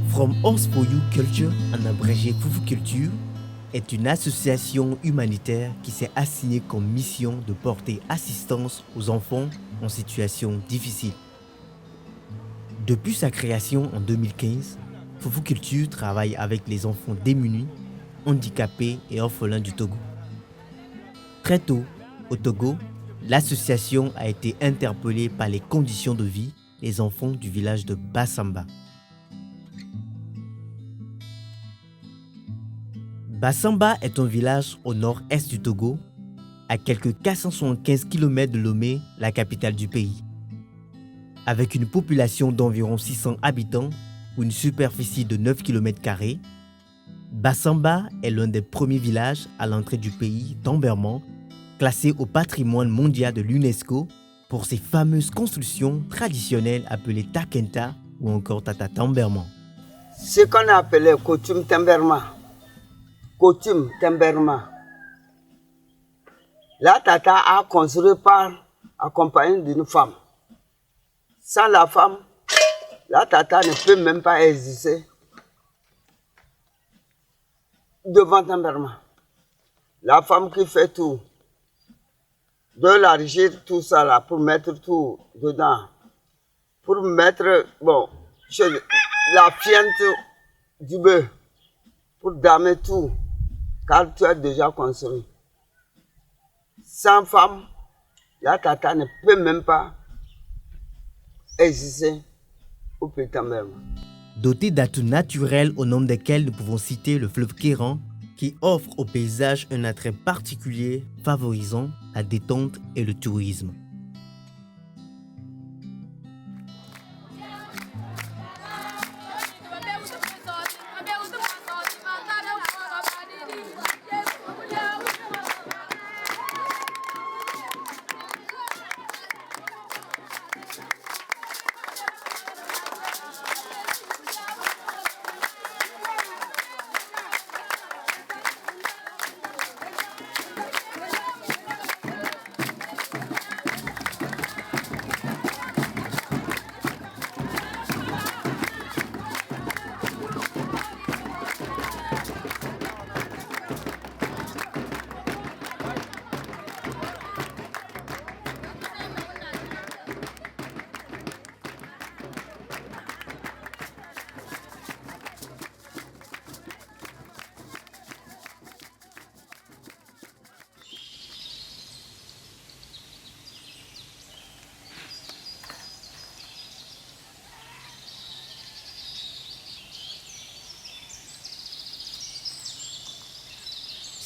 From Horse for You Culture, en abrégé Foufou Culture, est une association humanitaire qui s'est assignée comme mission de porter assistance aux enfants en situation difficile. Depuis sa création en 2015, Foufou Culture travaille avec les enfants démunis, handicapés et orphelins du Togo. Très tôt, au Togo, l'association a été interpellée par les conditions de vie des enfants du village de Bassamba. Bassamba est un village au nord-est du Togo, à quelques 475 km de Lomé, la capitale du pays. Avec une population d'environ 600 habitants pour une superficie de 9 km², Bassamba est l'un des premiers villages à l'entrée du pays d'Emberman, classé au patrimoine mondial de l'UNESCO pour ses fameuses constructions traditionnelles appelées Takenta ou encore Tata Tamberman. Ce qu'on appelait coutume Tamberman. Coutume Tamberman. La Tata a construit accompagnée d'une femme. Sans la femme, la Tata ne peut même pas exister devant Tamberman. La femme qui fait tout, de l'argile, tout ça là, pour mettre tout dedans, pour mettre, la fiente du bœuf, pour damer tout, car tu as déjà construit. Sans femme, la Tata ne peut même pas exister au pays Tamberman. Doté d'atouts naturels au nombre desquels nous pouvons citer le fleuve Kéran, qui offre au paysage un attrait particulier favorisant la détente et le tourisme.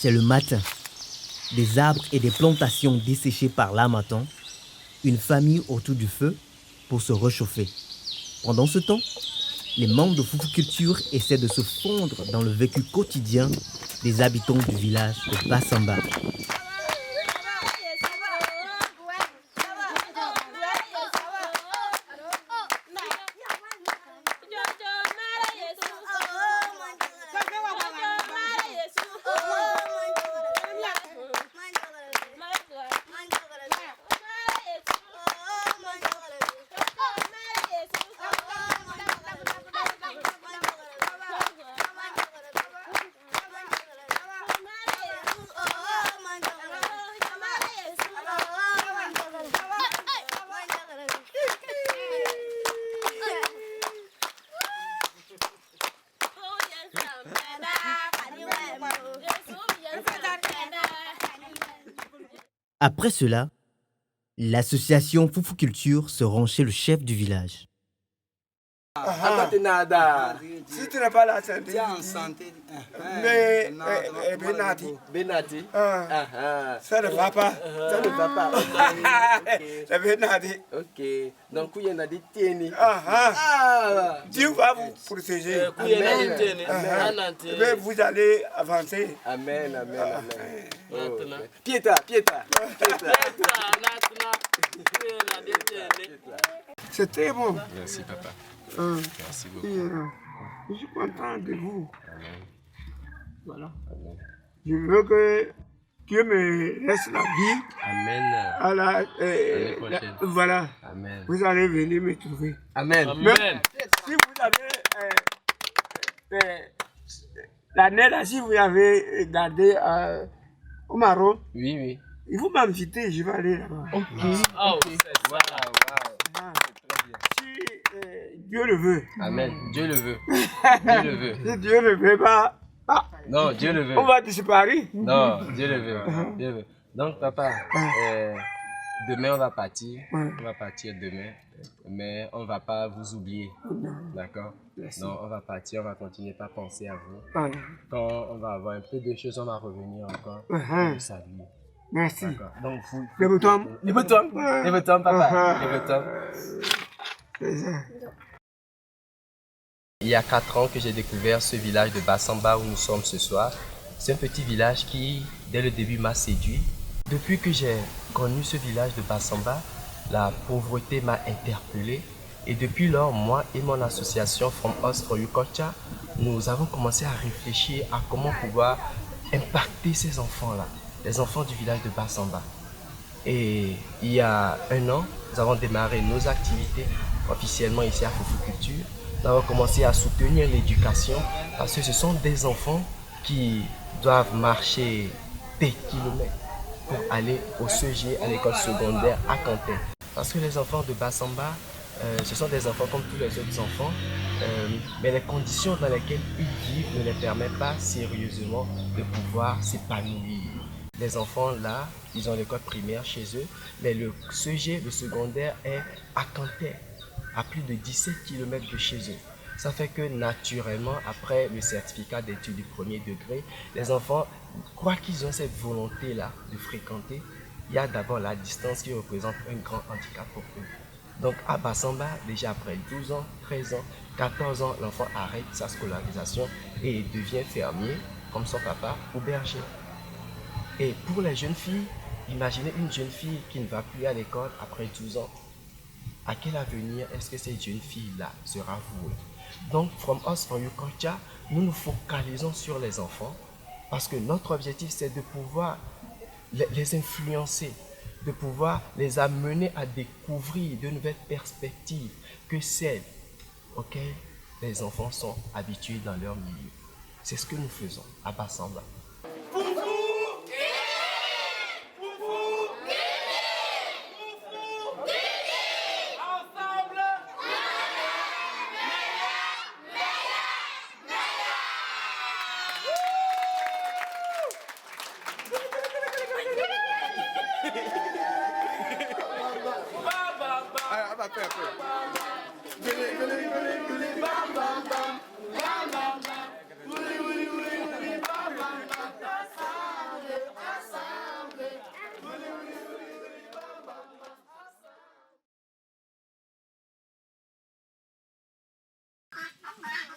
C'est le matin. Des arbres et des plantations desséchées par l'harmattan, une famille autour du feu pour se réchauffer. Pendant ce temps, les membres de Foufou Culture essaient de se fondre dans le vécu quotidien des habitants du village de Bassamba. Après cela, l'association Foufou Culture se rend chez le chef du village. Si tu n'es pas la santé, mais Benati. ça ne va pas. Ça ne va pas. C'est Benati. Ok. Donc, il y en a des tiennes. Dieu va vous protéger. Mais vous allez avancer. Amen, amen, amen. Maintenant. Pieta. C'est très bon. Merci, papa. Merci Merci beaucoup. Je suis content de vous. Amen. Voilà. Amen. Je veux que Dieu me laisse la vie. Amen. À la, L'année prochaine. voilà. Amen. Vous allez venir me trouver. Amen. Amen. Si vous avez L'année là, si vous avez gardé au Maroc, Oui, oui. il faut m'inviter, je vais aller là-bas. Ok. Oh, Ok. c'est ça. Ah, si Dieu le veut. Amen. Dieu le veut. Dieu le veut. Si Dieu le veut, bah, Non, Dieu le veut. on va disparaître. Non, Dieu le veut. Dieu le veut. Donc, papa, demain, on va partir. On va partir demain. Mais on ne va pas vous oublier. D'accord? Non, on va partir, on va continuer à penser à vous. Quand on va avoir un peu de choses, on va revenir encore pour vous saluer. Merci. D'accord. Donc, vous. Lève-toi. Lève-toi. Lève-toi, papa. Lève-toi. Il y a 4 ans que j'ai découvert ce village de Bassamba où nous sommes ce soir. C'est un petit village qui, dès le début, m'a séduit. Depuis que j'ai connu ce village de Bassamba, la pauvreté m'a interpellé. Et depuis lors, moi et mon association From Us for You Culture, nous avons commencé à réfléchir à comment pouvoir impacter ces enfants-là, les enfants du village de Bassamba. Et il y a 1 an, nous avons démarré nos activités officiellement ici à Foufou Culture. Nous avons commencé à soutenir l'éducation parce que ce sont des enfants qui doivent marcher des kilomètres pour aller au CG, à l'école secondaire à Kanté. Parce que les enfants de Bassamba, ce sont des enfants comme tous les autres enfants, mais les conditions dans lesquelles ils vivent ne les permettent pas sérieusement de pouvoir s'épanouir. Les enfants là, ils ont l'école primaire chez eux, mais le CG, le secondaire est à Kanté, à plus de 17 km de chez eux. Ça fait que naturellement, après le certificat d'études du premier degré, les enfants, quoi qu'ils ont cette volonté-là de fréquenter, il y a d'abord la distance qui représente un grand handicap pour eux. Donc à Bassamba, déjà après 12 ans, 13 ans, 14 ans, l'enfant arrête sa scolarisation et devient fermier, comme son papa, ou berger. Et pour les jeunes filles, imaginez une jeune fille qui ne va plus à l'école après 12 ans. À quel avenir est-ce que cette jeune fille-là sera vouée? Donc, From Us for You Culture, nous nous focalisons sur les enfants parce que notre objectif, c'est de pouvoir les influencer, de pouvoir les amener à découvrir de nouvelles perspectives que celles auxquelles les enfants sont habitués dans leur milieu. C'est ce que nous faisons à Bassamba.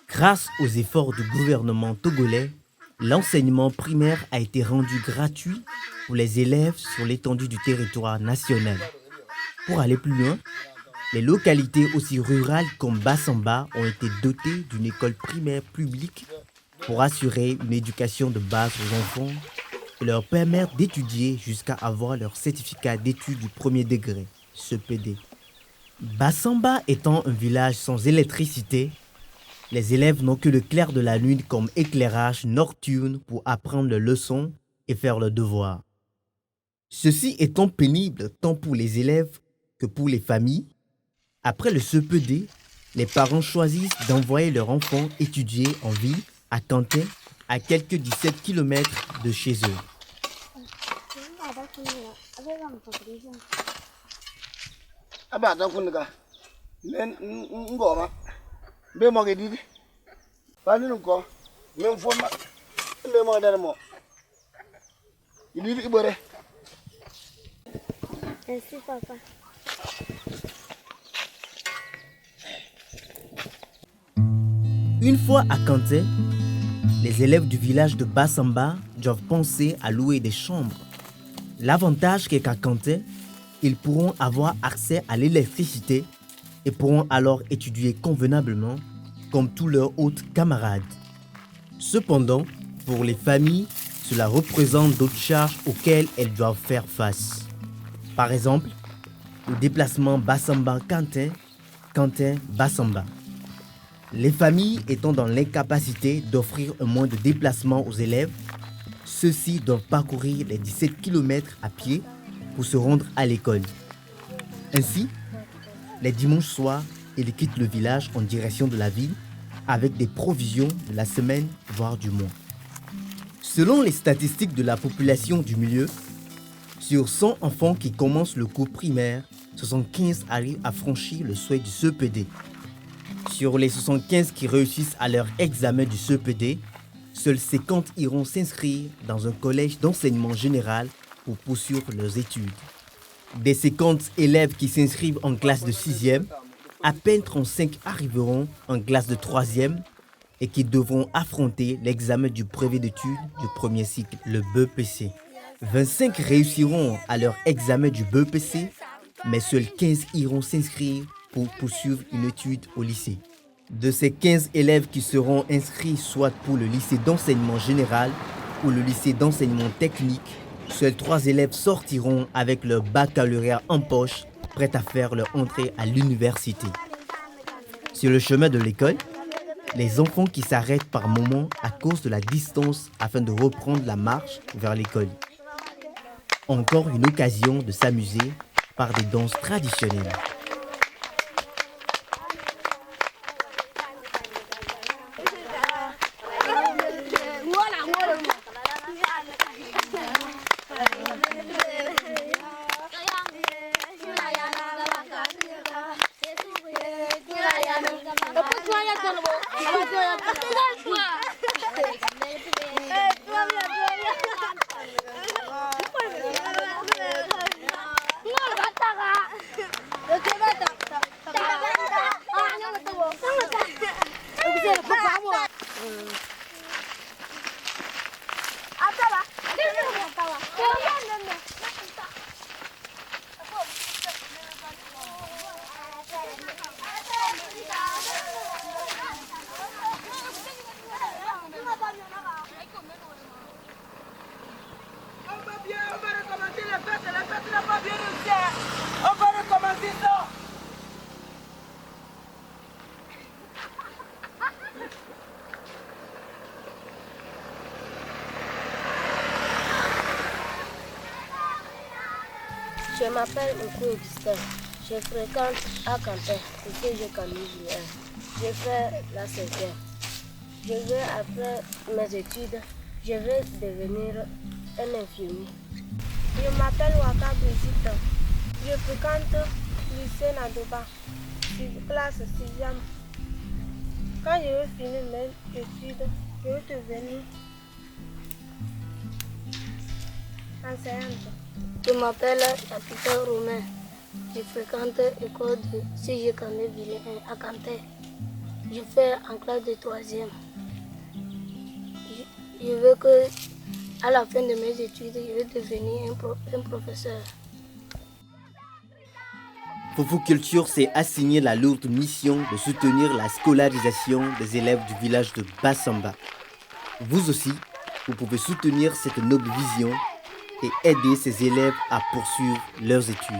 Grâce aux efforts du gouvernement togolais, l'enseignement primaire a été rendu gratuit pour les élèves sur l'étendue du territoire national. Pour aller plus loin, les localités aussi rurales comme Bassamba ont été dotées d'une école primaire publique pour assurer une éducation de base aux enfants et leur permettre d'étudier jusqu'à avoir leur certificat d'études du premier degré, CPD. Bassamba étant un village sans électricité, les élèves n'ont que le clair de la lune comme éclairage nocturne pour apprendre leurs leçons et faire leurs devoirs. Ceci étant pénible tant pour les élèves que pour les familles, après le CPD, les parents choisissent d'envoyer leurs enfants étudier en ville, à Kanté, à quelques 17 km de chez eux. Merci, papa. Une fois à Kanté, les élèves du village de Bassamba doivent penser à louer des chambres. L'avantage est qu'à Kanté, ils pourront avoir accès à l'électricité et pourront alors étudier convenablement comme tous leurs autres camarades. Cependant, pour les familles, cela représente d'autres charges auxquelles elles doivent faire face. Par exemple, le déplacement Bassamba-Kanté, Kanté-Bassamba. Les familles étant dans l'incapacité d'offrir un moyen de déplacement aux élèves, ceux-ci doivent parcourir les 17 km à pied pour se rendre à l'école. Ainsi, les dimanches soirs, ils quittent le village en direction de la ville avec des provisions de la semaine, voire du mois. Selon les statistiques de la population du milieu, sur 100 enfants qui commencent le cours primaire, 75 arrivent à franchir le seuil du CEPD. Sur les 75 qui réussissent à leur examen du CEPD, seuls 50 iront s'inscrire dans un collège d'enseignement général pour poursuivre leurs études. Des 50 élèves qui s'inscrivent en classe de 6e, à peine 35 arriveront en classe de 3e et qui devront affronter l'examen du brevet d'études du premier cycle, le BEPC. 25 réussiront à leur examen du BEPC, mais seuls 15 iront s'inscrire pour poursuivre une étude au lycée. De ces 15 élèves qui seront inscrits soit pour le lycée d'enseignement général ou le lycée d'enseignement technique, seuls 3 élèves sortiront avec leur baccalauréat en poche, prêts à faire leur entrée à l'université. Sur le chemin de l'école, les enfants qui s'arrêtent par moments à cause de la distance afin de reprendre la marche vers l'école. Encore une occasion de s'amuser par des danses traditionnelles. Je m'appelle Oku Augustin. Je fréquente à Quentin, ici je Camille. Je fais la 5e. Je vais après mes études, je vais devenir un infirmier. Je m'appelle Waka Brigitte. Je fréquente le lycée Nadoba, classe 6e. Quand je vais finir mes études, je vais devenir enseignante. Je m'appelle Capitaine Romain. Je fréquente l'école de CG Candé-Ville à Quentin. Je fais en classe de 3e. Je veux que, à la fin de mes études, je vais devenir un professeur. Foufou Culture s'est assigné la lourde mission de soutenir la scolarisation des élèves du village de Bassamba. Vous aussi, vous pouvez soutenir cette noble vision et aider ces élèves à poursuivre leurs études.